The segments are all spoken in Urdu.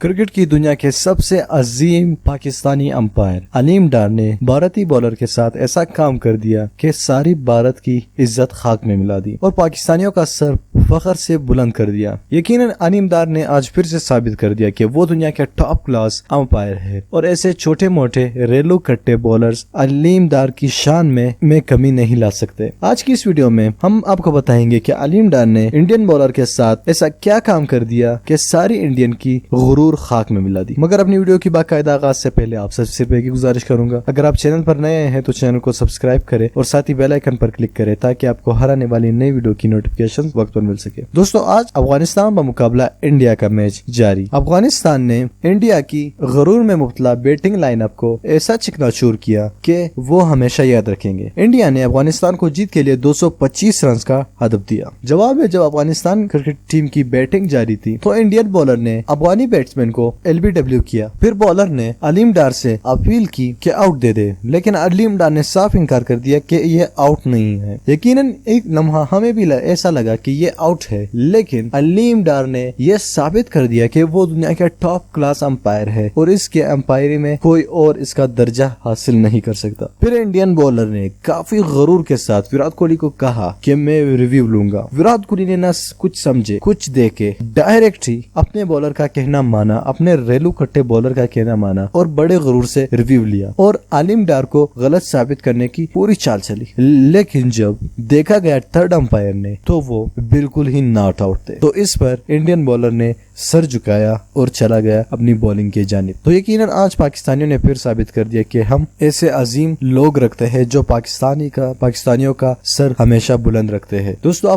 کرکٹ کی دنیا کے سب سے عظیم پاکستانی امپائر علیم ڈار نے بھارتی بولر کے ساتھ ایسا کام کر دیا کہ ساری بھارت کی عزت خاک میں ملا دی اور پاکستانیوں کا سر فخر سے بلند کر دیا۔ یقیناً علیم ڈار نے آج پھر سے ثابت کر دیا کہ وہ دنیا کے ٹاپ کلاس امپائر ہے اور ایسے چھوٹے موٹے ریلو کٹے بولرز علیم ڈار کی شان میں کمی نہیں لا سکتے۔ آج کی اس ویڈیو میں ہم آپ کو بتائیں گے کہ علیم ڈار نے انڈین بولر کے ساتھ ایسا کیا کام کر دیا کہ ساری انڈین کی غرور خاک میں ملا دی۔ مگر اپنی ویڈیو کی باقاعدہ آغاز سے پہلے آپ سے صرف ایک گزارش کروں گا، اگر آپ چینل پر نئے ہیں تو چینل کو سبسکرائب کریں اور ساتھ ہی بیل آئیکن پر کلک کریں تاکہ آپ کو ہر آنے والی نئی ویڈیو کی نوٹیفکیشن وقت پر مل سکے۔ دوستو، آج افغانستان بمقابلہ انڈیا کا میچ جاری۔ افغانستان نے انڈیا کی غرور میں مبتلا بیٹنگ لائن اپ کو ایسا چکناچور کیا کہ وہ ہمیشہ یاد رکھیں گے۔ انڈیا نے افغانستان کو جیت کے لیے 225 رنز کا ہدف دیا۔ جواب میں جب افغانستان کرکٹ ٹیم کی بیٹنگ جاری تھی تو انڈین بولر نے افغانی بیٹسمین کو LBW کیا۔ پھر بولر نے علیم ڈار سے اپیل کی کہ آؤٹ دے دے، لیکن علیم ڈار نے صاف انکار کر دیا کہ یہ آؤٹ نہیں ہے۔ یقیناً ایک لمحہ ہمیں بھی ایسا لگا کہ یہ آؤٹ ہے، لیکن علیم ڈار نے یہ ثابت کر دیا کہ وہ دنیا کے ٹاپ کلاس امپائر ہے اور اس کے امپائری میں کوئی اور اس کا درجہ حاصل نہیں کر سکتا۔ پھر انڈین بولر نے کافی غرور کے ساتھ وراٹ کوہلی کو کہا کہ میں ریویو لوں گا۔ وراٹ کوہلی نے نہ کچھ سمجھے کچھ دیکھے، ڈائریکٹ ہی اپنے بولر کا کہنا مانا، اپنے ریلو کٹے بولر کا کہنا مانا اور بڑے غرور سے ریویو لیا اور علیم ڈار کو غلط ثابت کرنے کی پوری چال چلی۔ لیکن جب دیکھا گیا تھرڈ امپائر نے تو وہ بالکل ہی ناٹ آؤٹ تھے، تو اس پر انڈین بولر نے سر جھکایا اور چلا گیا اپنی بولنگ کی جانب۔ تو یقیناً آج پاکستانیوں نے پھر ثابت کر دیا کہ ہم ایسے عظیم لوگ رکھتے ہیں جو پاکستانیوں کا سر ہمیشہ بلند رکھتے ہیں۔ دوستو،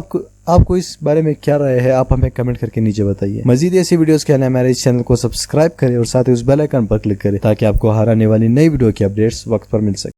آپ کو اس بارے میں کیا رائے ہے؟ آپ ہمیں کمنٹ کر کے نیچے بتائیے۔ مزید ایسی ویڈیوز کے لیے ہمارے اس چینل کو سبسکرائب کریں اور ساتھ ہی اس بیل آئیکن پر کلک کریں تاکہ آپ کو ہر آنے والی نئی ویڈیو کی اپڈیٹس وقت پر مل سکے۔